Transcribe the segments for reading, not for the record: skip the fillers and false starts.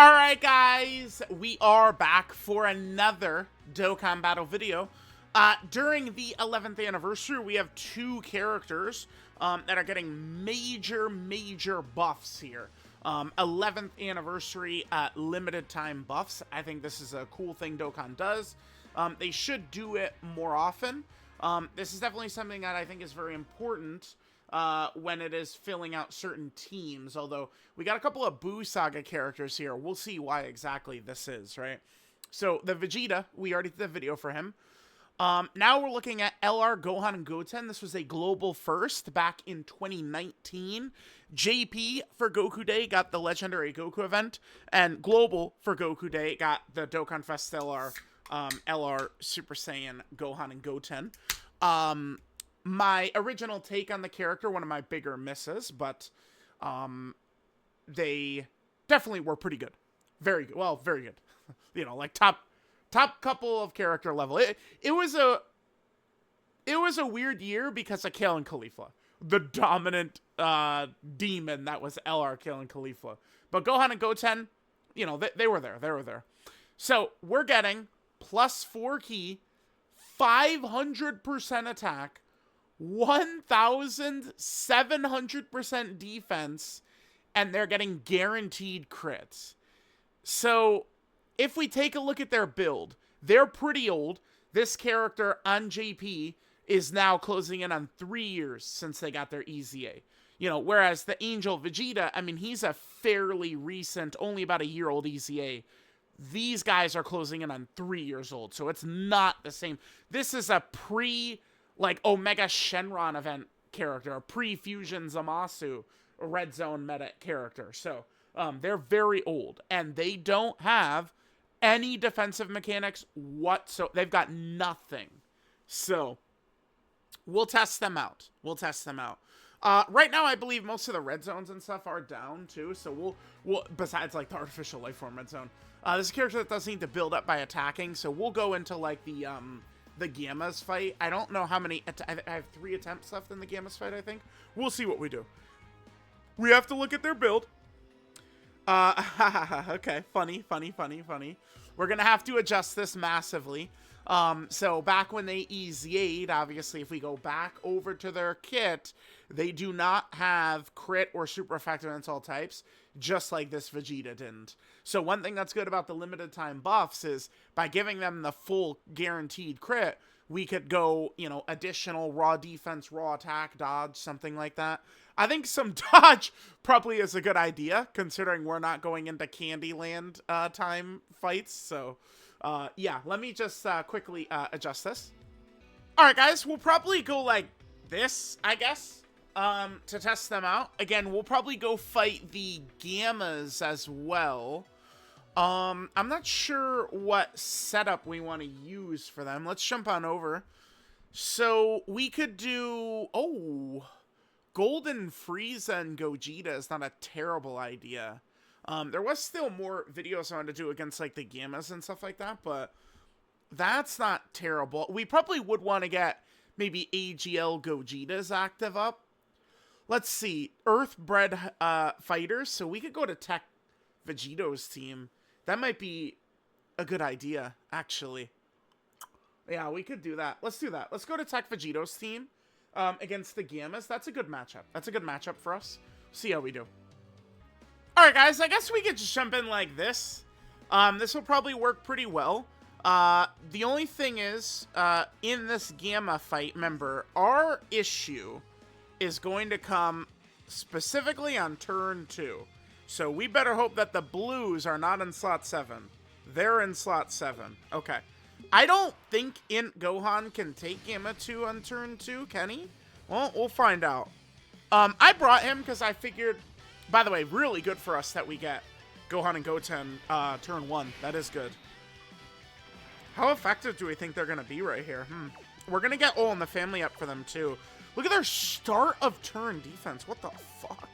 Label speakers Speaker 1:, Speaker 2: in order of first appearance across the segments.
Speaker 1: Alright guys, we are back for another Dokkan battle video. During the 11th anniversary, we have two characters that are getting major buffs here. 11th anniversary limited time buffs. I think this is a cool thing Dokkan does. They should do it more often. This is definitely something that I think is very important when it is filling out certain teams, although we got a couple of Buu Saga characters here. We'll see why exactly this is, right? So, the Vegeta, we already did the video for him. Now we're looking at LR Gohan and Goten. This was a global first back in 2019. JP for Goku Day got the Legendary Goku event, and global for Goku Day got the Dokkan Fest LR Super Saiyan Gohan and Goten. My original take on the character, one of my bigger misses, but they definitely were pretty good. Very good. Well, very good. You know, like top couple of character level. It was a weird year because of Kale and Khalifa, the dominant demon that was LR Kale and Khalifa. But Gohan and Goten, you know, they were there. They were there. So we're getting +4 ki, 500% attack, 1,700% defense, and they're getting guaranteed crits. So, if we take a look at their build, they're pretty old. This character on JP is now closing in on 3 years since they got their EZA. You know, whereas the Angel Vegeta, I mean, he's a fairly recent, only about a year-old EZA. These guys are closing in on 3 years old, so it's not the same. This is a Omega Shenron event character, a pre-Fusion Zamasu Red Zone meta character. So, they're very old, and they don't have any defensive mechanics whatsoever. They've got nothing. So, we'll test them out. Right now, I believe most of the red zones and stuff are down, too. So, we'll besides, like, the artificial life form red zone. This is a character that does need to build up by attacking, so we'll go into, like, the Gammas fight. I don't know how many. I have 3 attempts left in the Gammas fight, I think. We'll see what we do. We have to look at their build. Okay, funny. We're gonna have to adjust this massively. So back when they EZA'd, obviously, if we go back over to their kit, they do not have crit or super effective against all types, just like this Vegeta didn't. So one thing that's good about the limited time buffs is by giving them the full guaranteed crit, we could go, you know, additional raw defense, raw attack, dodge, something like that. I think some dodge probably is a good idea, considering we're not going into Candyland time fights. So, yeah, let me just quickly adjust this. Alright, guys, we'll probably go like this, I guess, to test them out. Again, we'll probably go fight the Gammas as well. I'm not sure what setup we want to use for them. Let's jump on over. So, we could do... Oh... Golden Frieza and Gogeta is not a terrible idea. There was still more videos I wanted to do against, like, the Gammas and stuff like that, but that's not terrible. We probably would want to get maybe AGL Gogeta's active up. Let's see. Earthbred fighters, so we could go to TEQ Vegito's team. That might be a good idea, actually. Yeah, we could do that. Let's do that. Let's go to TEQ Vegito's team. Against the Gammas. That's a good matchup. That's a good matchup for us. See how we do. Alright, guys. I guess we could just jump in like this. This will probably work pretty well. The only thing is, in this Gamma fight, remember, our issue is going to come specifically on turn 2. So we better hope that the blues are not in slot 7. They're in slot 7. Okay. I don't think Gohan can take Gamma 2 on turn 2, can he? Well, we'll find out. I brought him because I figured, by the way, really good for us that we get Gohan and Goten turn 1. That is good. How effective do we think they're going to be right here? We're going to get All in the Family up for them, too. Look at their start of turn defense. What the fuck?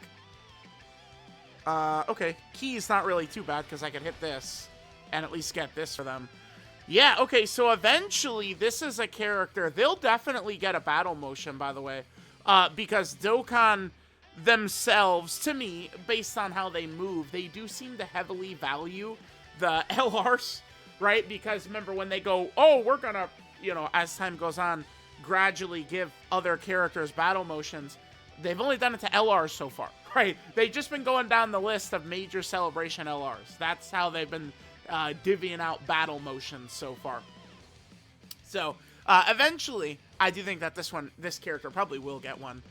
Speaker 1: Okay. Key's not really too bad because I could hit this and at least get this for them. Yeah, okay, so eventually this is a character. They'll definitely get a battle motion, by the way, because Dokkan themselves, to me, based on how they move, they do seem to heavily value the LRs, right? Because remember when they go, oh, we're gonna, you know, as time goes on, gradually give other characters battle motions, they've only done it to LRs so far, right? They've just been going down the list of major celebration LRs. That's how they've been divvying out battle motions so far. So, eventually, I do think that this character probably will get one.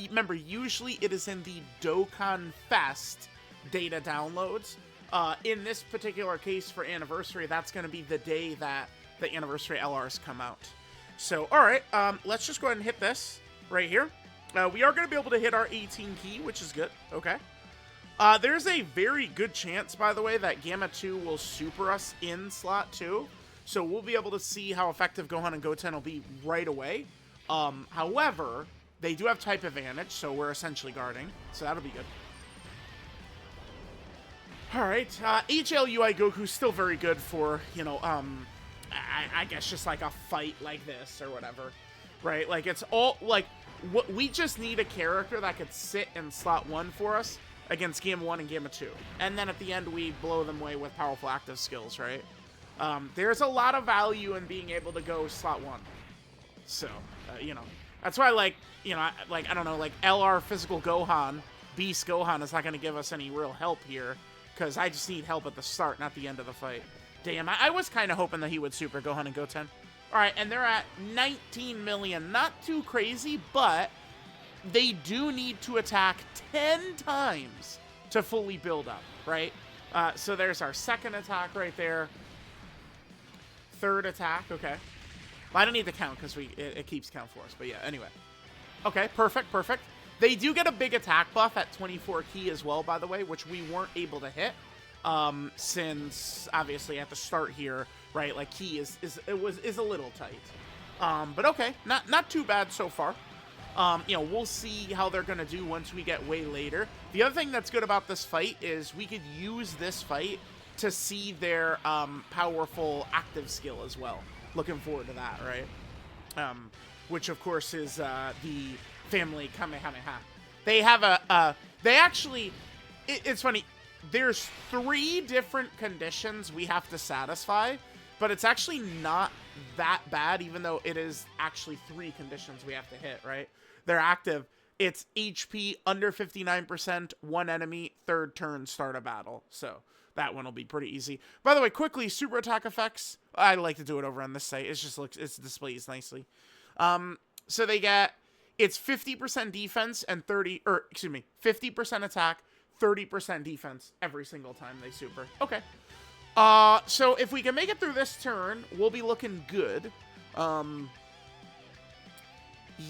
Speaker 1: Remember, usually it is in the Dokkan Fest data downloads. In this particular case for Anniversary, that's going to be the day that the Anniversary LRs come out. So, alright, let's just go ahead and hit this right here. We are going to be able to hit our 18 key, which is good. Okay. There's a very good chance, by the way, that Gamma 2 will super us in slot 2. So we'll be able to see how effective Gohan and Goten will be right away. However, they do have type advantage, so we're essentially guarding. So that'll be good. Alright, HLUI Goku's still very good for, you know, I guess just like a fight like this or whatever. Right? Like, it's all, like, we just need a character that could sit in slot 1 for us against Gamma 1 and Gamma 2. And then at the end, we blow them away with powerful active skills, right? There's a lot of value in being able to go slot 1. So, you know, that's why, like, you know, I don't know, like, LR Physical Gohan, Beast Gohan is not going to give us any real help here, because I just need help at the start, not the end of the fight. Damn, I was kind of hoping that he would super Gohan and Goten. Alright, and they're at 19 million. Not too crazy, but they do need to attack 10 times to fully build up, right? So there's our second attack right there. Third attack, okay. Well, I don't need to count because it keeps count for us, but yeah, anyway. Okay, perfect, perfect. They do get a big attack buff at 24 key as well, by the way, which we weren't able to hit. Since obviously at the start here, right, like key is a little tight. But okay, not too bad so far. You know, we'll see how they're gonna do once we get way later. The other thing that's good about this fight is we could use this fight to see their powerful active skill as well. Looking forward to that, right? Which of course is the family Kamehameha. They have they actually, it's funny. There's 3 different conditions we have to satisfy, but it's actually not that bad, even though it is actually 3 conditions we have to hit, right? They're active. It's HP under 59%, 1 enemy, 3rd turn, start a battle. So that one will be pretty easy. By the way, quickly, super attack effects. I like to do it over on this site. It just looks, it displays nicely. So they get, it's 50% defense and 50% attack, 30% defense every single time they super. Okay. So if we can make it through this turn, we'll be looking good.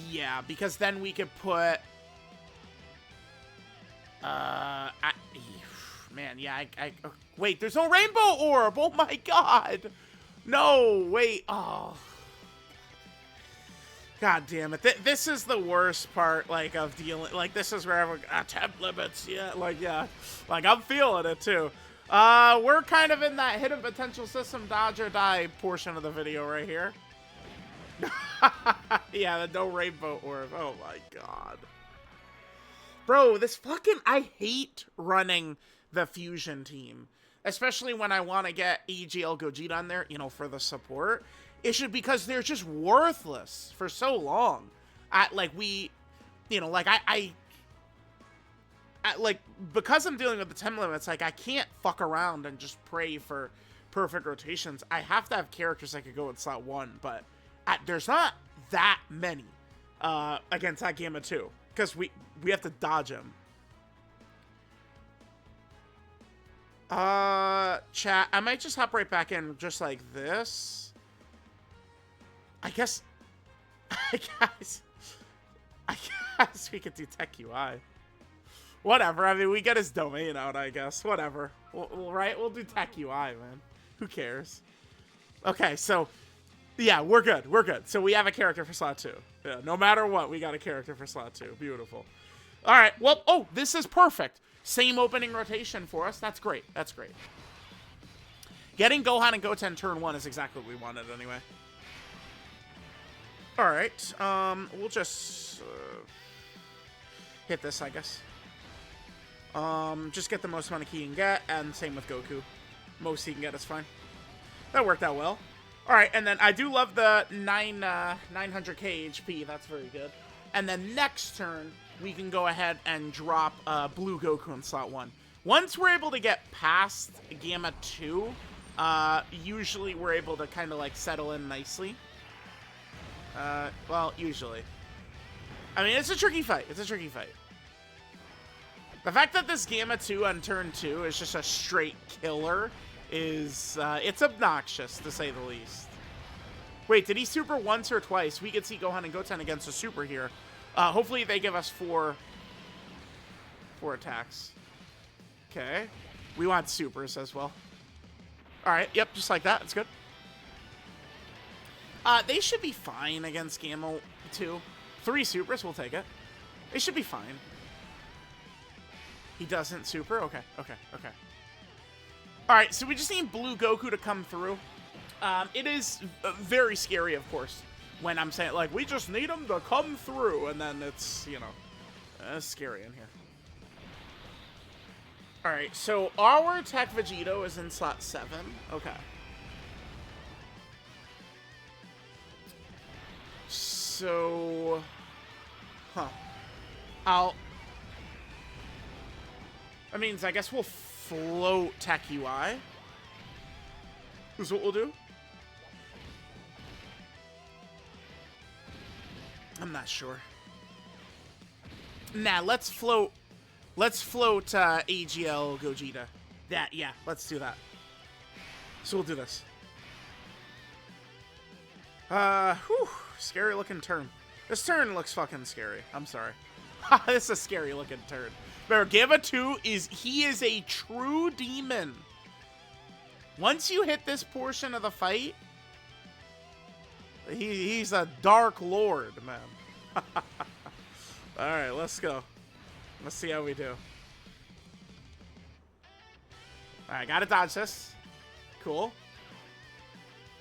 Speaker 1: Yeah, because then we could put... man, yeah, wait, there's no rainbow orb! Oh my god! No, wait, oh... God damn it. This is the worst part, like, of dealing... Like, this is where everyone... temp limits, yeah, like, yeah. Like, I'm feeling it, too. We're kind of in that hidden potential system dodge or die portion of the video right here. Yeah, the no rainbow orb. Oh, my God. Bro, this fucking... I hate running the fusion team. Especially when I want to get EGL Gogeta on there, you know, for the support. It should, because they're just worthless for so long. Like, we, you know, like, like, because I'm dealing with the time limits, like, I can't fuck around and just pray for perfect rotations. I have to have characters that could go in slot 1, but there's not that many against that Gamma 2, because we have to dodge him. Chat, I might just hop right back in just like this. I guess we could do TEQ UI. Whatever. I mean, we get his domain out, I guess. Whatever. Right? We'll do TEQ UI, man. Who cares? Okay, so, yeah, we're good. We're good. So we have a character for slot 2. Yeah, no matter what, we got a character for slot 2. Beautiful. All right. Well, oh, this is perfect. Same opening rotation for us. That's great. That's great. Getting Gohan and Goten turn 1 is exactly what we wanted anyway. Alright, we'll just hit this, I guess. Just get the most amount of ki you can get, and same with Goku. Most he can get is fine. That worked out well. Alright, and then I do love the 900k HP. That's very good. And then next turn, we can go ahead and drop Blue Goku in slot 1. Once we're able to get past Gamma 2, usually we're able to kind of like settle in nicely. Well, usually. I mean, it's a tricky fight. It's a tricky fight. The fact that this Gamma 2 on turn 2 is just a straight killer is, it's obnoxious, to say the least. Wait, did he super once or twice? We could see Gohan and Goten against a super here. Hopefully they give us four attacks. Okay. We want supers as well. Alright, yep, just like that. That's good. They should be fine against Gamma 2. 3 supers, we'll take it. They should be fine. He doesn't super? Okay, okay, okay. Alright, so we just need Blue Goku to come through. It is very scary, of course, when I'm saying, like, we just need him to come through, and then it's, you know, scary in here. Alright, so our TEQ Vegito is in slot 7. Okay. So... Huh. That means I guess we'll float TEQ UI. Is what we'll do. I'm not sure. Nah, let's float AGL Gogeta. Yeah, let's do that. So we'll do this. Whew, scary looking turn. This turn looks fucking scary. I'm sorry. This is a scary looking turn. Remember, Gamma 2 is a true demon. Once you hit this portion of the fight, he's a dark lord, man. Alright, let's go. Let's see how we do. Alright, gotta dodge this. Cool.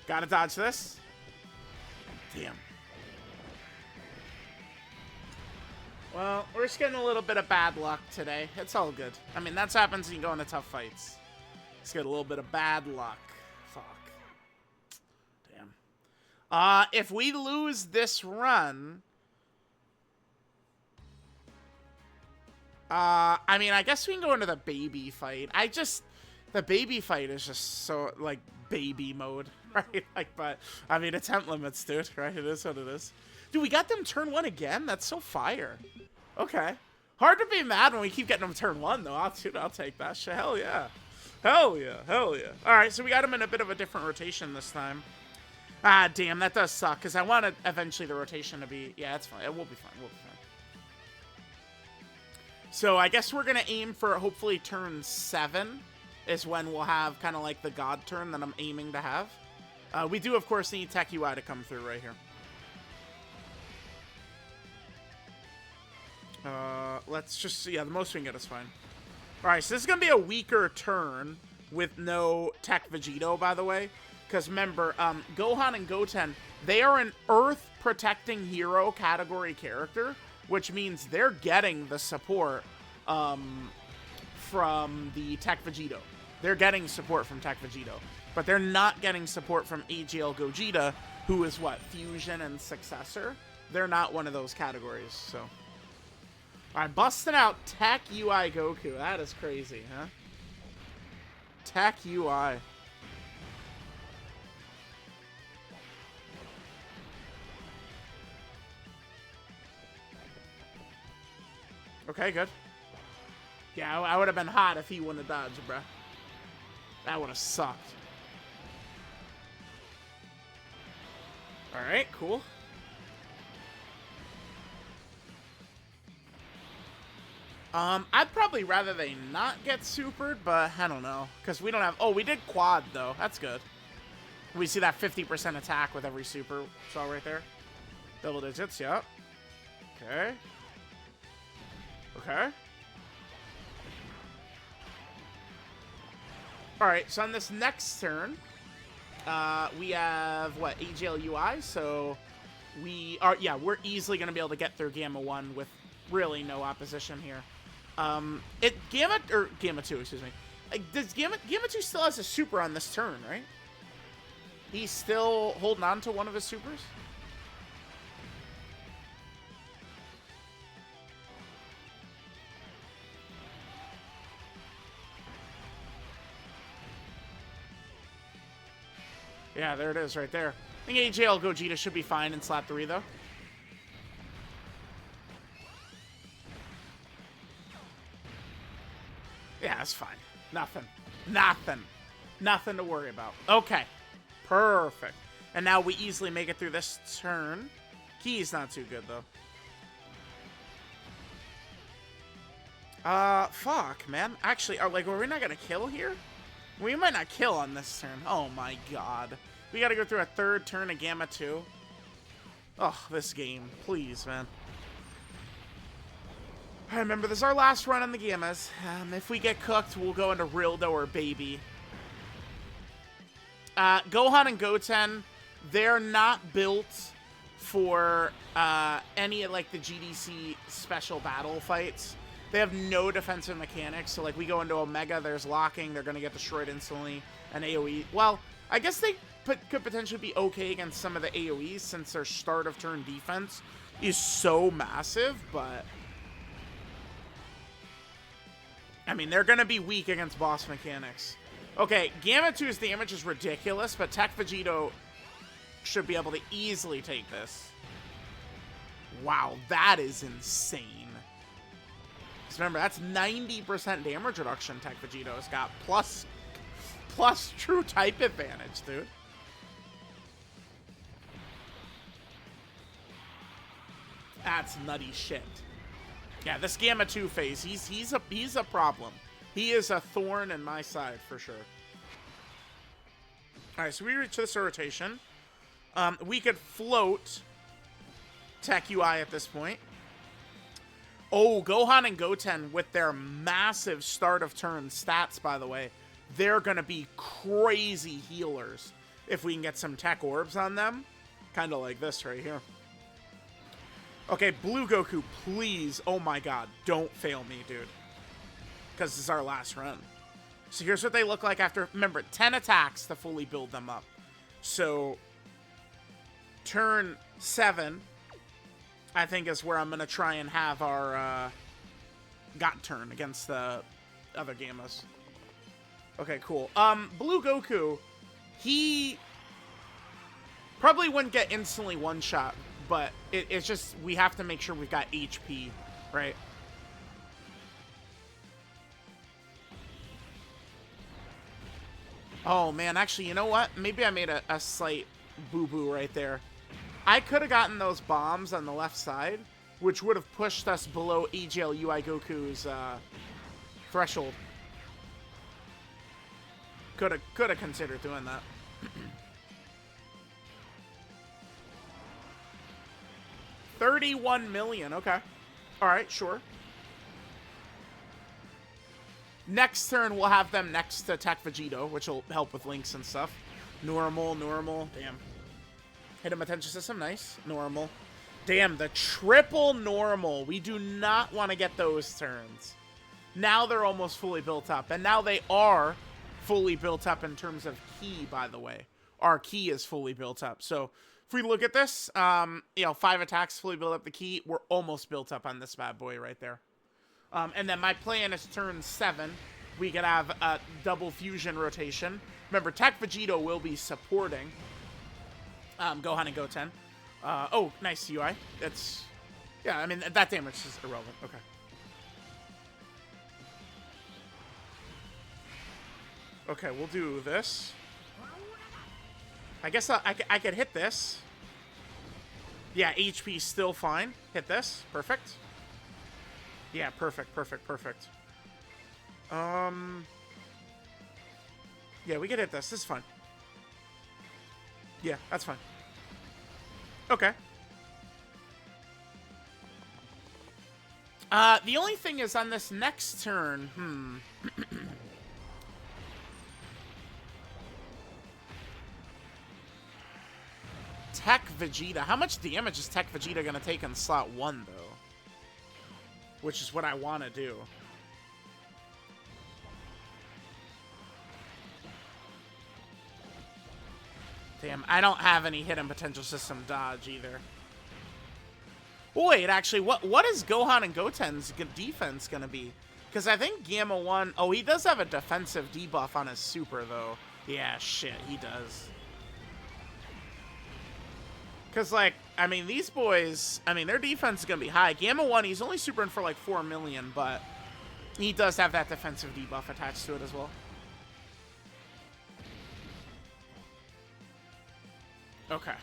Speaker 1: Gotta dodge this. Damn. Well, we're just getting a little bit of bad luck today. It's all good. I mean, that's happens when you go into tough fights. Just get a little bit of bad luck. Fuck. Damn. If we lose this run... I mean, I guess we can go into the baby fight. The baby fight is just so, like, baby mode, right? Like, but, I mean, it's temp limits, dude, right? It is what it is. Dude, we got them turn 1 again? That's so fire. Okay. Hard to be mad when we keep getting them turn 1, though. I'll take that shit. Hell yeah. Hell yeah. Hell yeah. Alright, so we got him in a bit of a different rotation this time. Ah, damn, that does suck, because I wanted eventually the rotation to be... Yeah, it's fine. It will be fine. We'll be fine. So I guess we're going to aim for hopefully turn 7 is when we'll have kind of like the God turn that I'm aiming to have. We do, of course, need TEQ UI to come through right here. Let's just see. Yeah, the most we can get is fine. Alright, so this is going to be a weaker turn with no TEQ Vegito, by the way. Because remember, Gohan and Goten, they are an Earth-protecting hero category character, which means they're getting the support from the TEQ Vegito. They're getting support from TEQ Vegito. But they're not getting support from AGL Gogeta, who is what? Fusion and Successor? They're not one of those categories, so... Alright, busting out TEQ UI Goku. That is crazy, huh? TEQ UI. Okay, good. Yeah, I would have been hot if he wouldn't have dodged, bruh. That would have sucked. Alright, cool. I'd probably rather they not get supered, but I don't know. Because we don't have... Oh, we did quad, though. That's good. We see that 50% attack with every super. Saw right there. Double digits, yep. Okay. Okay. Alright, so on this next turn, we have, what, AGL UI, so we are, yeah, we're easily going to be able to get through Gamma 1 with really no opposition here. Gamma 2, excuse me. Does Gamma 2 still has a super on this turn, right? He's still holding on to one of his supers? Yeah, there it is right there. I think AJL Gogeta should be fine in slot 3, though. Yeah, that's fine. Nothing. Nothing. Nothing to worry about. Okay. Perfect. And now we easily make it through this turn. Key's not too good, though. Fuck, man. Actually, like, are we not gonna kill here? We might not kill on this turn. Oh, my God. We gotta go through a third turn of Gamma 2. Oh, this game. Please, man. I remember, this is our last run on the Gammas. If we get cooked, we'll go into Rildo or Baby. Gohan and Goten, they're not built for any of, like, the GDC special battle fights. They have no defensive mechanics, so, like, we go into Omega, there's locking, they're going to get destroyed instantly, and AoE. Well, I guess they could potentially be okay against some of the AoEs, since their start-of-turn defense is so massive, but... I mean, they're going to be weak against boss mechanics. Okay, Gamma 2's damage is ridiculous, but TEQ Vegito should be able to easily take this. Wow, that is insane. Because remember, that's 90% damage reduction TEQ Vegito's got, plus true type advantage, dude. That's nutty shit. Yeah, this Gamma 2 phase, he's a problem. He is a thorn in my side for sure. All right, so we reach this rotation. We could float TEQ UI at this point. Oh, Gohan and Goten with their massive start of turn stats, by the way, they're gonna be crazy healers if we can get some tech orbs on them, kind of like this right here. Okay, Blue Goku, please. Oh my God, don't fail me, dude. Because this is our last run. So here's what they look like after, remember, 10 attacks to fully build them up. So, turn 7, I think, is where I'm going to try and have our Got turn against the other Gammas. Okay, cool. Blue Goku, he probably wouldn't get instantly one-shot, but it's just, we have to make sure we've got HP, right? Oh, man, actually, you know what? Maybe I made a slight boo-boo right there. I could have gotten those bombs on the left side, which would have pushed us below AGL UI Goku's threshold. Could have considered doing that. $31 million. Okay. All right, sure. Next turn, we'll have them next to TEQ Vegito, which will help with links and stuff. Normal. Damn. Hit him attention system. Nice. Normal. Damn, the triple normal. We do not want to get those turns. Now they're almost fully built up. And now they are fully built up in terms of key, by the way. Our key is fully built up. So if we look at this, you know, 5 attacks fully build up the key. We're almost built up on this bad boy right there. And then my plan is turn 7. We could have a double fusion rotation. Remember, TEQ Vegito will be supporting Gohan and Goten. Oh, nice UI. That's, yeah, I mean, that damage is irrelevant. Okay. Okay, we'll do this. I guess I could hit this. Yeah, HP still fine. Hit this. Perfect. Yeah, perfect. Yeah, we can hit this. This is fine. Yeah, that's fine. Okay. The only thing is on this next turn, TEQ Vegeta. How much damage is TEQ Vegeta going to take on slot 1, though? which is what I want to do. Damn, I don't have any hidden potential system dodge either. Oh, wait, actually, what is Gohan and Goten's defense gonna be? Because I think Gamma 1... Oh, he does have a defensive debuff on his super, though. Yeah, shit, he does. Because, like, I mean, these boys... I mean, their defense is gonna be high. Gamma 1, he's only supering for, like, 4 million, but he does have that defensive debuff attached to it as well. Okay.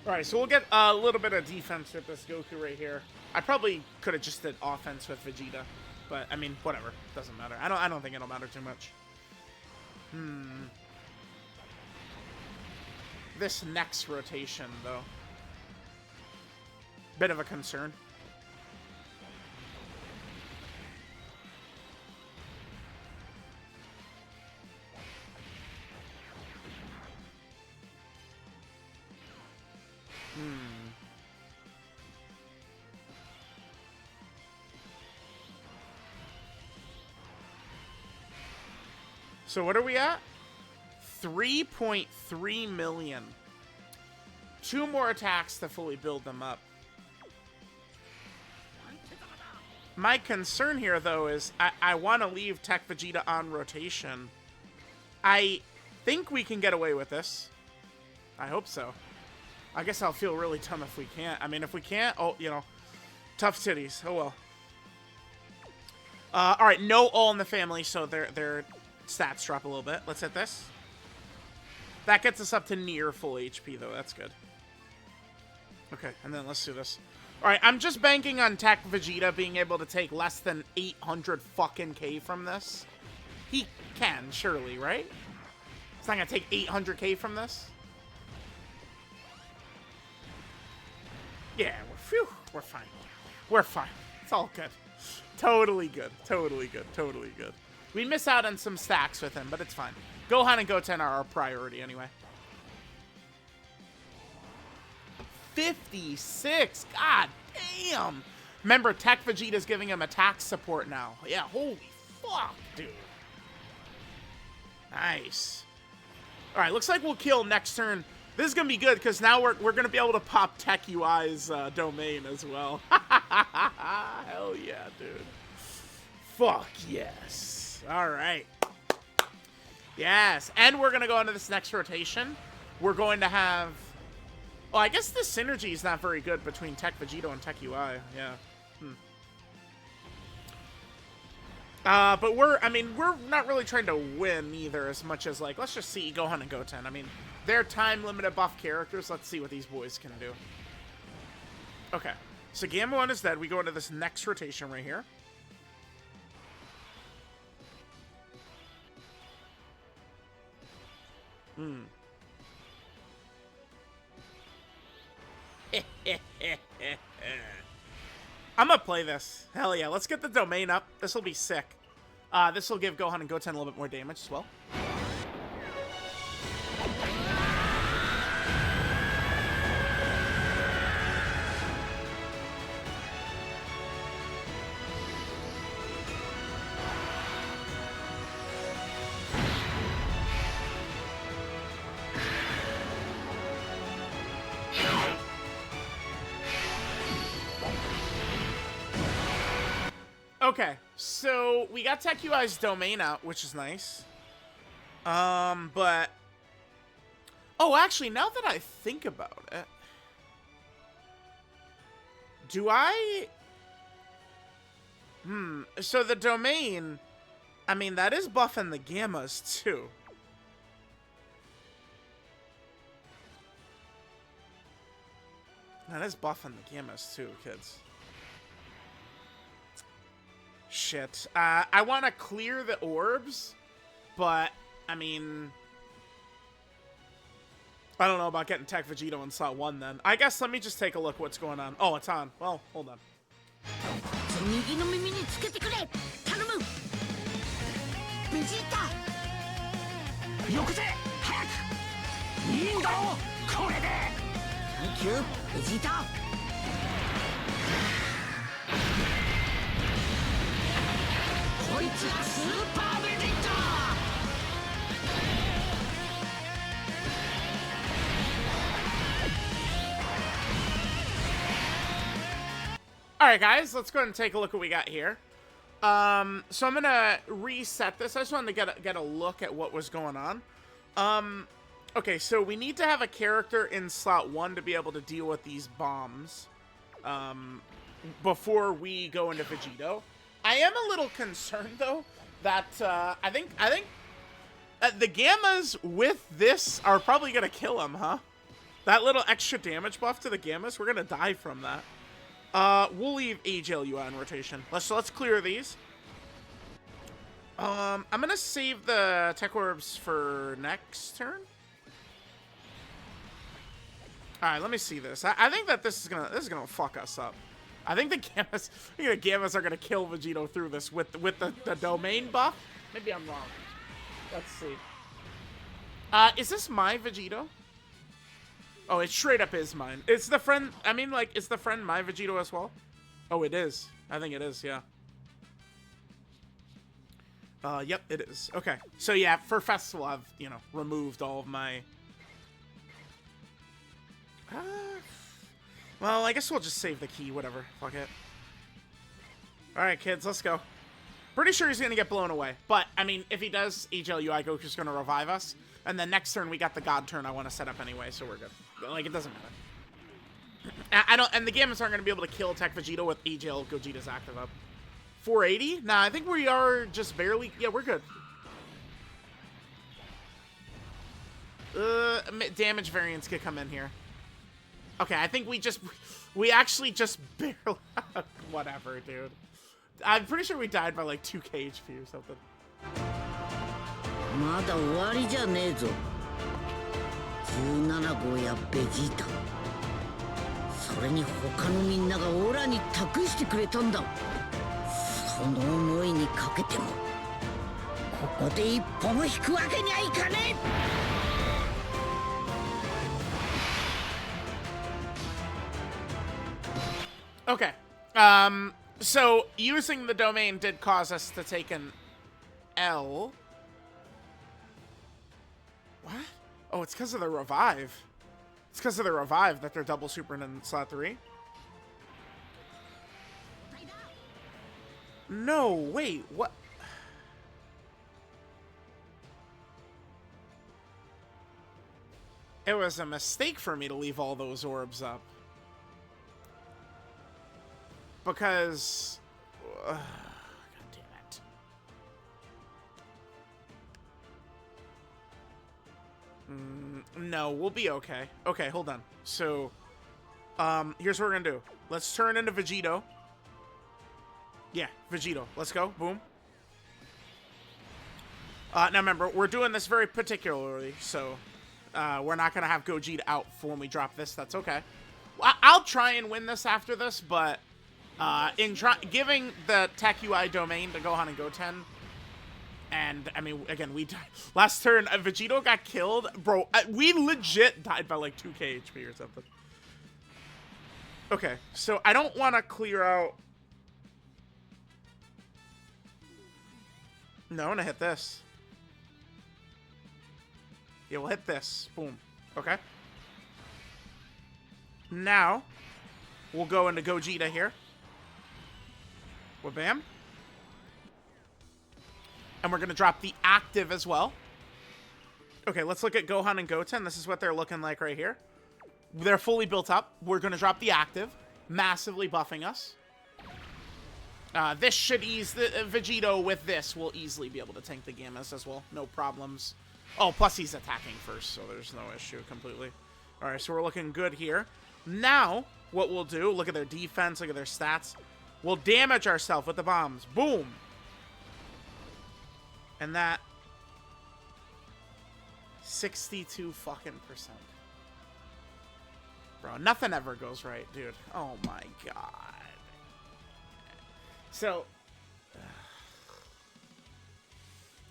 Speaker 1: Alright, so we'll get a little bit of defense with this Goku right here. I probably could have just did offense with Vegeta. But, I mean, whatever. Doesn't matter. I don't think it'll matter too much. This next rotation, though. Bit of a concern. So what are we at? 3.3 million. 2 more attacks to fully build them up. My concern here, though, is I want to leave TEQ Vegeta on rotation. I think we can get away with this. I hope so. I guess I'll feel really dumb if we can't. I mean, if we can't, oh, you know, tough titties. Oh, well. All right, no all in the family, so their stats drop a little bit. Let's hit this. That gets us up to near full HP, though. That's good. Okay, and then let's do this. All right, I'm just banking on TEQ Vegeta being able to take less than 800 fucking K from this. He can, surely, right? It's not gonna take 800K from this. Yeah, we're fine. We're fine. It's all good. Totally good. Totally good. Totally good. We miss out on some stacks with him, but it's fine. Gohan and Goten are our priority anyway. 56. God damn. Remember, TEQ Vegeta's giving him attack support now. Yeah, holy fuck, dude. Nice. All right, looks like we'll kill next turn. This is going to be good because now we're going to be able to pop TEQ UI's domain as well. Hell yeah, dude. Fuck yes. All right. Yes, and we're going to go into this next rotation. We're going to have... Well, I guess the synergy is not very good between TEQ Vegeta and TEQ UI. Yeah. But we're not really trying to win either as much as, like, let's just see Gohan and Goten. I mean, they're time-limited buff characters. Let's see what these boys can do. Okay. So Gamma 1 is dead. We go into this next rotation right here. I'm gonna play this. Hell yeah. Let's get the domain up. This will be sick. This will give Gohan and Goten a little bit more damage as well. Okay, so we got TEQ UI's domain out, which is nice. But... Oh, actually, now that I think about it... Do I... So the domain... I mean, that is buffing the Gammas, too. That is buffing the Gammas, too, kids. Shit. I want to clear the orbs, but, I mean... I don't know about getting TEQ Vegeta in slot 1 then. I guess let me just take a look what's going on. Oh, it's on. Well, hold on. Alright guys, let's go ahead and take a look at what we got here. So I'm gonna reset this. I just wanted to get a look at what was going on. Okay, so we need to have a character in slot 1 to be able to deal with these bombs before we go into Vegito. I am a little concerned though that I think the Gammas with this are probably gonna kill him, huh? That little extra damage buff to the Gammas, we're gonna die from that. We'll leave AJLUI in rotation. Let's clear these. I'm gonna save the tech orbs for next turn. All right, let me see this. I think that this is gonna fuck us up. I think the Gammas are gonna kill Vegito through this with the domain buff. Maybe I'm wrong. Let's see. Is this my Vegito? Oh, it straight up is mine. It's the friend. I mean, like, is the friend my Vegito as well? Oh, it is. I think it is. Yeah. Yep, it is. Okay. So yeah, for festival, I've removed all of my. Well, I guess we'll just save the key. Whatever. Fuck it. All right, kids, let's go. Pretty sure he's gonna get blown away, but I mean, if he does, AJLUI Goku's gonna revive us, and then next turn we got the God turn I want to set up anyway, so we're good. Like, it doesn't matter. And the Gammas aren't gonna be able to kill Tech Vegito with AJL Gogeta's active up. 480? Nah, I think we are just barely. Yeah, we're good. Damage variance could come in here. Okay, I think we actually just barely. Whatever, dude. I'm pretty sure we died by like 2k HP or something.
Speaker 2: まだ終わりじゃねえぞ。17号やベジータ。それに他のみんながオラに託してくれたんだ。その思いにかけても、ここで一歩も引くわけにはいかね
Speaker 1: え。Okay. So using the domain did cause us to take an L. What? Oh, it's because of the revive. It's because of the revive that they're double supering in slot 3. No, wait, what? It was a mistake for me to leave all those orbs up. Because... God damn it. No, we'll be okay. Okay, hold on. So, here's what we're gonna do. Let's turn into Vegito. Yeah, Vegito. Let's go. Boom. Now remember, we're doing this very particularly, so we're not gonna have Gogeta out for when we drop this. That's okay. I'll try and win this after this, but giving the TEQ UI domain to Gohan and Goten, and I mean, again, we died last turn. Vegito got killed, bro. We legit died by like 2k HP or something. Okay, so I don't want to clear out. No, I'm gonna hit this. Yeah, we'll hit this. Boom. Okay. Now, we'll go into Gogeta here. Well, bam. And we're going to drop the active as well. Okay, let's look at Gohan and Goten. This is what they're looking like right here. They're fully built up. We're going to drop the active, massively buffing us. This should ease the Vegito with this. We'll easily be able to tank the Gammas as well. No problems. Oh, plus he's attacking first, so there's no issue completely. All right, so we're looking good here. Now, what we'll do, look at their defense, look at their stats. We'll damage ourselves with the bombs. Boom. And that 62 fucking %. Bro, nothing ever goes right, dude. Oh my god. So,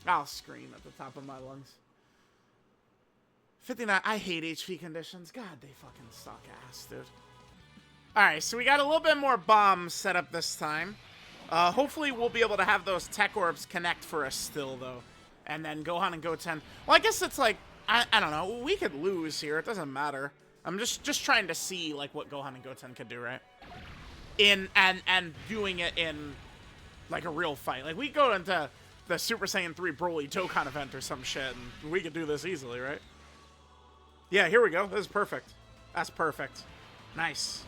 Speaker 1: I'll scream at the top of my lungs. 59, I hate HP conditions. God, they fucking suck ass, dude. Alright, so we got a little bit more bombs set up this time. Hopefully we'll be able to have those tech orbs connect for us still, though. And then Gohan and Goten. Well, I guess it's like, I don't know. We could lose here. It doesn't matter. I'm just trying to see, like, what Gohan and Goten could do, right? And doing it in, like, a real fight. Like, we go into the Super Saiyan 3 Broly Dokkan event or some shit, and we could do this easily, right? Yeah, here we go. This is perfect. That's perfect. Nice.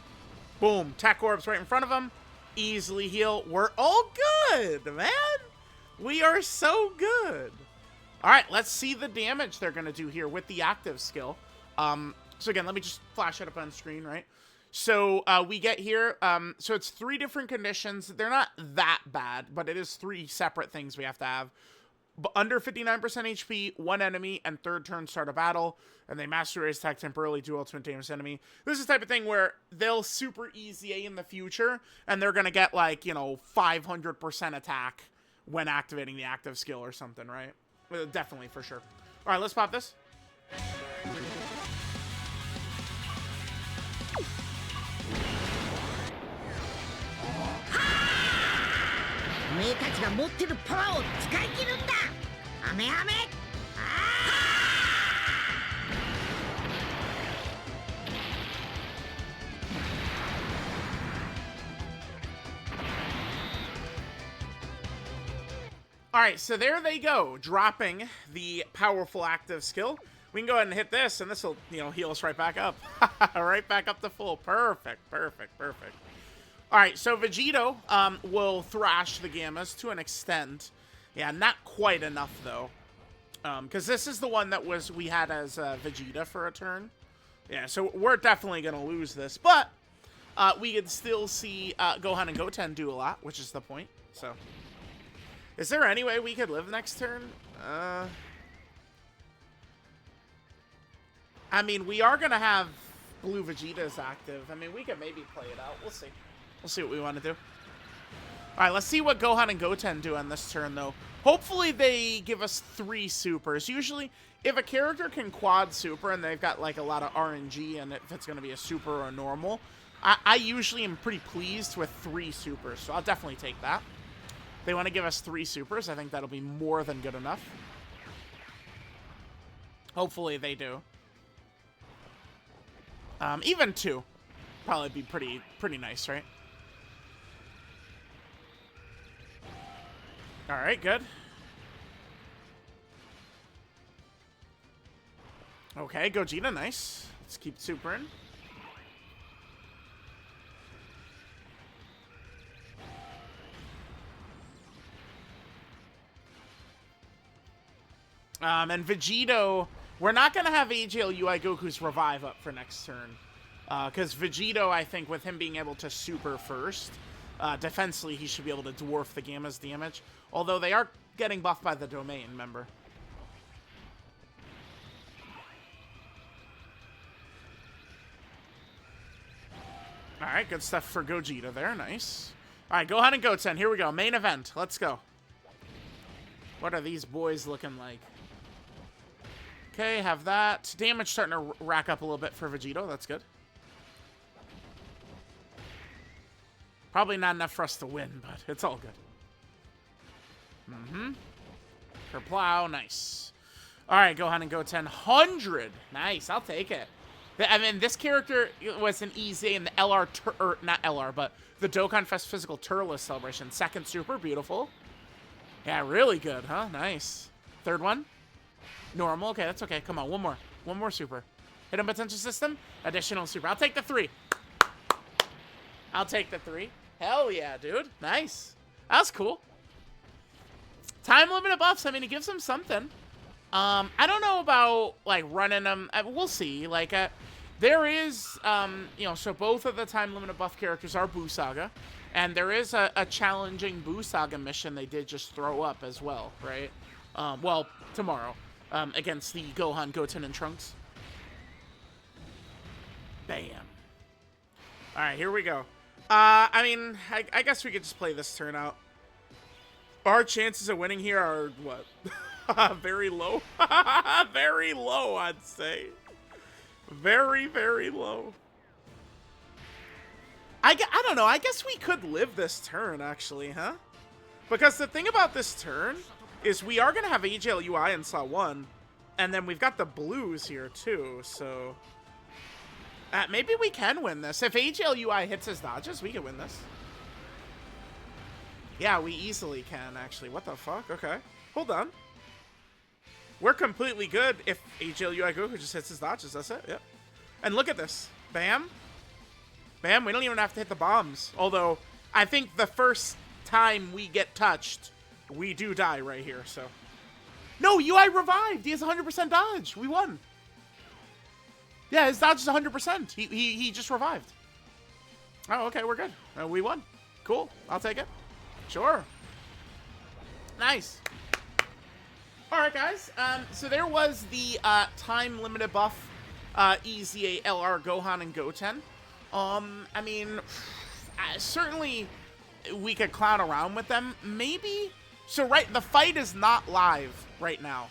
Speaker 1: Boom. Tech orbs right in front of him. Easily heal. We're all good, man. We are so good. All right, let's see the damage they're going to do here with the active skill. So again, let me just flash it up on screen, right? So we get here, so it's 3 different conditions. They're not that bad, but it is 3 separate things we have to have. But under 59% HP, 1 enemy, and 3rd turn start a battle, and they master raise attack temporarily, do ultimate damage enemy. This is the type of thing where they'll super easy A in the future, and they're going to get, like, you know, 500% attack when activating the active skill or something, right? Definitely, for sure. All right, let's pop this.
Speaker 2: おめえたちが持ってるパワーを使い切るんだ。アメアメ。
Speaker 1: All right, so there they go, dropping the powerful active skill. We can go ahead and hit this, and this will, you know, heal us right back up. Right back up to full. Perfect, perfect, perfect. All right, so Vegito will thrash the Gammas to an extent. Yeah, not quite enough, though. Because this is the one that we had as Vegeta for a turn. Yeah, so we're definitely going to lose this. But we can still see Gohan and Goten do a lot, which is the point. So, is there any way we could live next turn? I mean, we are going to have Blue Vegetas active. I mean, we could maybe play it out. We'll see. We'll see what we want to do. All right, let's see what Gohan and Goten do on this turn, though. Hopefully they give us 3 supers. Usually, if a character can quad super and they've got, like, a lot of RNG, and if it's going to be a super or a normal, I usually am pretty pleased with 3 supers, so I'll definitely take that. If they want to give us 3 supers, I think that'll be more than good enough. Hopefully they do. Even 2. Probably be pretty nice, right? All right, good. Okay, Gogeta, nice. Let's keep supering. And Vegito, we're not going to have AGL UI Goku's revive up for next turn. Because Vegito, I think, with him being able to super first, defensively, he should be able to dwarf the Gamma's damage. Although they are getting buffed by the domain, remember. Alright, good stuff for Gogeta there. Nice. Alright, Gohan and Goten. Here we go. Main event. Let's go. What are these boys looking like? Okay, have that. Damage starting to rack up a little bit for Vegito. That's good. Probably not enough for us to win, but it's all good. Kerplow, nice. All right, Gohan and Goten, 100. Nice, I'll take it. I mean, this character was an easy in the LR, not LR, but the Dokkan Fest Physical Turles Celebration. 2nd super, beautiful. Yeah, really good, huh? Nice. 3rd one? Normal, okay, that's okay. Come on, one more. One more super. Hidden Potential System, additional super. I'll take the 3. I'll take the 3. Hell yeah, dude. Nice. That was cool. Time limited buffs. I mean, it gives them something. I don't know about, like, running them. We'll see. Like, there is, you know, so both of the time limited buff characters are Buu Saga. And there is a challenging Buu Saga mission they did just throw up as well, right? Well, tomorrow. Against the Gohan, Goten, and Trunks. Bam. All right, here we go. I mean, I guess we could just play this turn out. Our chances of winning here are, what? Very low. Very low, I'd say. Very, very low. I don't know. I guess we could live this turn, actually, huh? Because the thing about this turn is we are going to have AJLUI in slot 1, and then we've got the blues here, too, so... maybe we can win this. If AJLUI hits his dodges, we can win this. Yeah, we easily can, actually. What the fuck? Okay. Hold on. We're completely good if AJLUI Goku just hits his dodges. That's it. Yep. And look at this. Bam. Bam. We don't even have to hit the bombs. Although, I think the first time we get touched, we do die right here, so. No, UI revived. He has 100% dodge. We won. Yeah, his dodge is 100%. He just revived. Oh, okay. We're good. We won. Cool. I'll take it. Sure. Nice. All right, guys. So there was the time-limited buff EZA LR Gohan and Goten. I mean, certainly we could clown around with them. Maybe. So the fight is not live right now.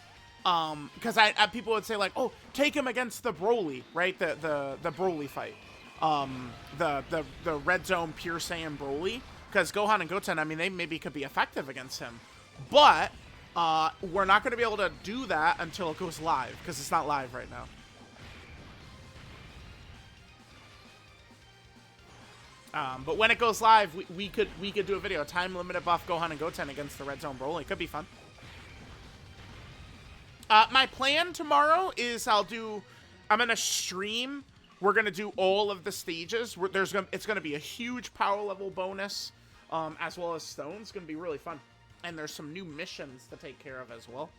Speaker 1: Because people would say like, oh, take him against the Broly, right? The Broly fight. The Red Zone Pure Saiyan Broly. Because Gohan and Goten, I mean, they maybe could be effective against him. But we're not going to be able to do that until it goes live, because it's not live right now. But when it goes live, we could do a video, time limited buff Gohan and Goten against the Red Zone Broly. Could be fun. My plan tomorrow is I'm gonna stream. We're gonna do all of the stages. It's gonna be a huge power level bonus, as well as stones. It's gonna be really fun. And there's some new missions to take care of as well,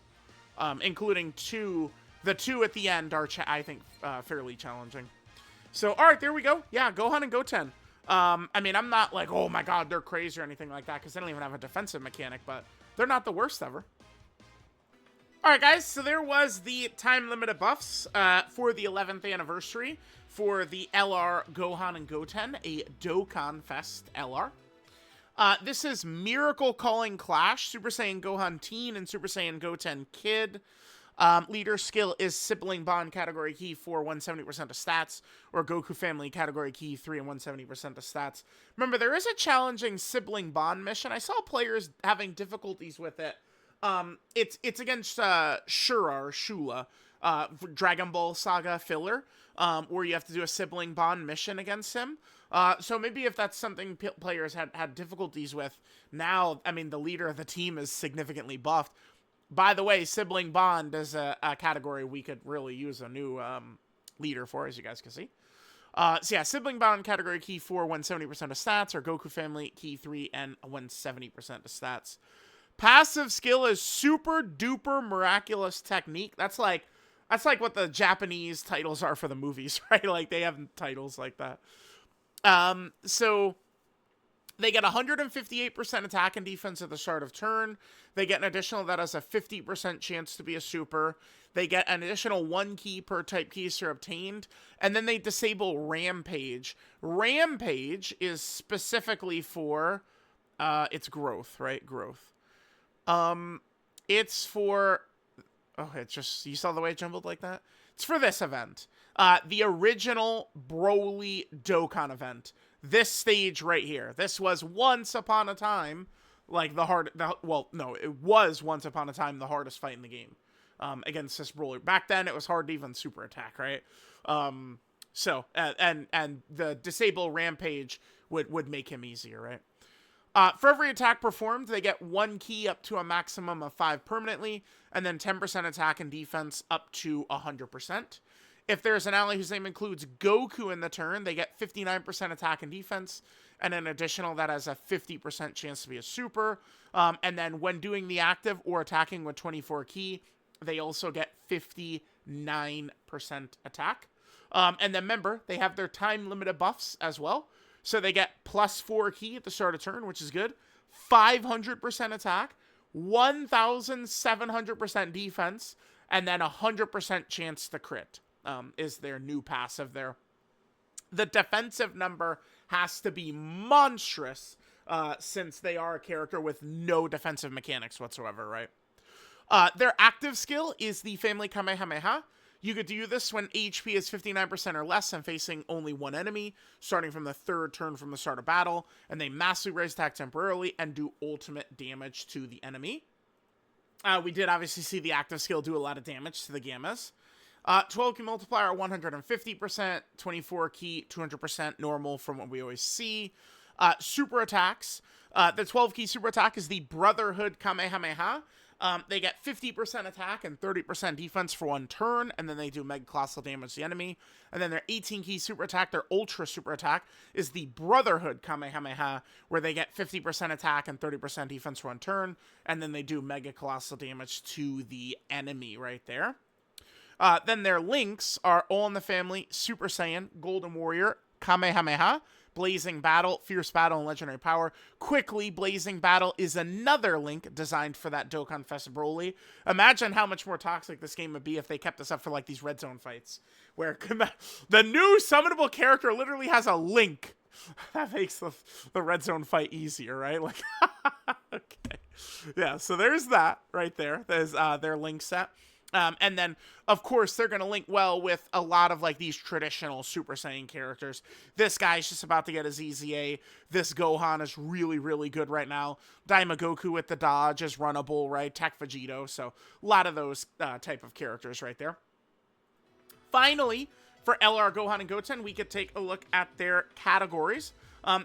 Speaker 1: including the two at the end are, I think, fairly challenging. So, all right, there we go. Yeah, Gohan and Goten. I mean, I'm not like, oh my god, they're crazy or anything like that, because they don't even have a defensive mechanic, but they're not the worst ever. All right, guys, so there was the time-limited buffs for the 11th anniversary for the LR Gohan and Goten, a Dokkan Fest LR. This is Miracle Calling Clash, Super Saiyan Gohan Teen and Super Saiyan Goten Kid. Leader skill is Sibling Bond category key 4, 170% of stats, or Goku Family category key 3 and 170% of stats. Remember, there is a challenging Sibling Bond mission. I saw players having difficulties with it. It's against Shula, Dragon Ball Saga filler, where you have to do a Sibling Bond mission against him. So maybe if that's something players had difficulties with, now, I mean, the leader of the team is significantly buffed. By the way, Sibling Bond is a category we could really use a new leader for, as you guys can see. So yeah, Sibling Bond category key 4, 170% of stats, or Goku Family key 3 and 170% of stats. Passive skill is Super Duper Miraculous Technique. That's like what the Japanese titles are for the movies, right? Like, they have titles like that. So they get 158% attack and defense at the start of turn. They get an additional that has a 50% chance to be a super. They get an additional 1 key per type keys are obtained. And then they disable Rampage. Rampage is specifically for its growth, right? Growth. It's for... Oh, it's just... You saw the way it jumbled like that? It's for this event. The original Broly Dokkan event. This stage right here. This was once upon a time, like, well, no, it was once upon a time the hardest fight in the game. Against this Broly. Back then, it was hard to even super attack, right? So, and the disable Rampage would make him easier, right? For every attack performed, they get 1 key up to a maximum of 5 permanently, and then 10% attack and defense up to 100%. If there's an ally whose name includes Goku in the turn, they get 59% attack and defense, and an additional that has a 50% chance to be a super. And then when doing the active or attacking with 24 key, they also get 59% attack. And then remember, they have their time-limited buffs as well. So they get +4 key at the start of turn, which is good. 500% attack, 1,700% defense, and then 100% chance to crit is their new passive there. The defensive number has to be monstrous since they are a character with no defensive mechanics whatsoever, right? Their active skill is the Family Kamehameha. You could do this when HP is 59% or less and facing only one enemy, starting from the 3rd turn from the start of battle, and they massively raise attack temporarily and do ultimate damage to the enemy. We did obviously see the active skill do a lot of damage to the Gammas. 12 key multiplier, 150%, 24 key, 200% normal from what we always see. Super attacks. The 12 key super attack is the Brotherhood Kamehameha. They get 50% attack and 30% defense for 1 turn, and then they do mega colossal damage to the enemy. And then their 18 key super attack, their ultra super attack, is the Brotherhood Kamehameha, where they get 50% attack and 30% defense for 1 turn, and then they do mega colossal damage to the enemy right there. Then their links are All in the Family, Super Saiyan, Golden Warrior, Kamehameha, Blazing Battle, Fierce Battle, and Legendary Power. Quickly, Blazing Battle is another link designed for that Dokkan Fest Broly. Imagine how much more toxic this game would be if they kept this up for like these red zone fights, where the new summonable character literally has a link. That makes the red zone fight easier, right? Like, okay. Yeah, so there's that right there. There's their link set. And then, of course, they're going to link well with a lot of, like, these traditional Super Saiyan characters. This guy's just about to get his EZA. This Gohan is really, really good right now. Daima Goku with the dodge is runnable, right? TEQ Vegito. So, a lot of those type of characters right there. Finally, for LR Gohan and Goten, we could take a look at their categories.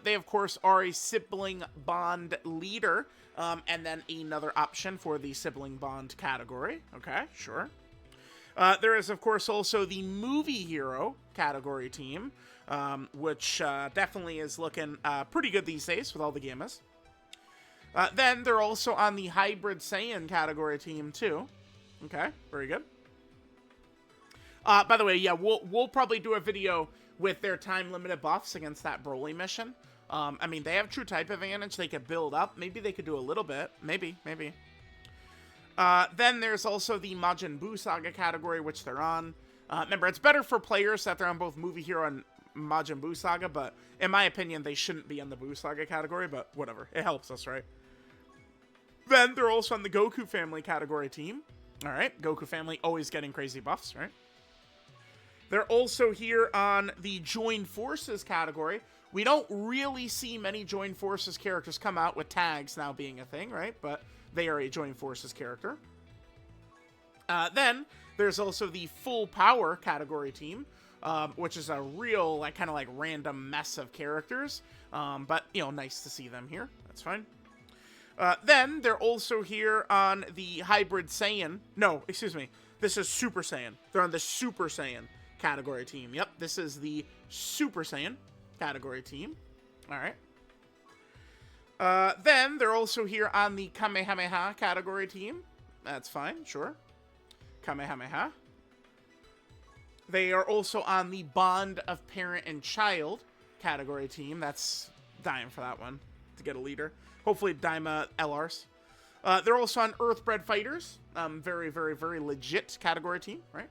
Speaker 1: They, of course, are a sibling bond leader. And then another option for the sibling bond category. Okay, sure. There is, of course, also the movie hero category team, which definitely is looking pretty good these days with all the Gammas. Then they're also on the hybrid Saiyan category team, too. Okay, very good. By the way, yeah, we'll probably do a video with their time-limited buffs against that Broly mission. I mean, they have true type advantage. They could build up. Maybe they could do a little bit. Maybe. Then there's also the Majin Buu Saga category, which they're on. Remember, it's better for players that they're on both Movie Hero and Majin Buu Saga, but in my opinion, they shouldn't be on the Buu Saga category, but whatever. It helps us, right? Then they're also on the Goku family category team. All right, Goku family always getting crazy buffs, right? They're also here on the Join Forces category. We don't really see many Join Forces characters come out, with tags now being a thing, right? But they are a Join Forces character. Then there's also the Full Power category team, which is a real, like, kind of like random mess of characters. But, you know, nice to see them here. That's fine. Then they're also here on the Hybrid Saiyan. No, excuse me. This is Super Saiyan. They're on the Super Saiyan category team. Yep, this is the Super Saiyan category team. All right. Then they're also here on the Kamehameha category team. That's fine, sure. Kamehameha. They are also on the Bond of Parent and Child category team. That's dying for that one to get a leader. Hopefully Daima LRs. They're also on Earthbred Fighters. Very, very, very legit category team, right?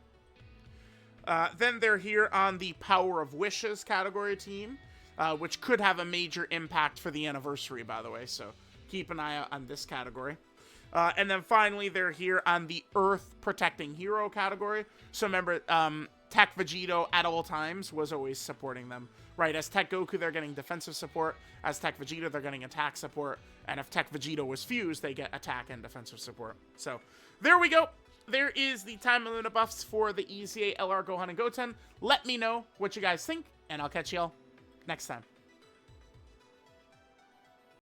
Speaker 1: Then they're here on the Power of Wishes category team, which could have a major impact for the anniversary, by the way, so keep an eye out on this category. And then finally, they're here on the Earth Protecting Hero category. So remember, TEQ Vegito at all times was always supporting them, right? As TEQ Goku, they're getting defensive support. As TEQ Vegito, they're getting attack support. And if TEQ Vegito was fused, they get attack and defensive support. So there we go. There is the time limit buffs for the EZA, LR, Gohan, and Goten. Let me know what you guys think, and I'll catch y'all next time.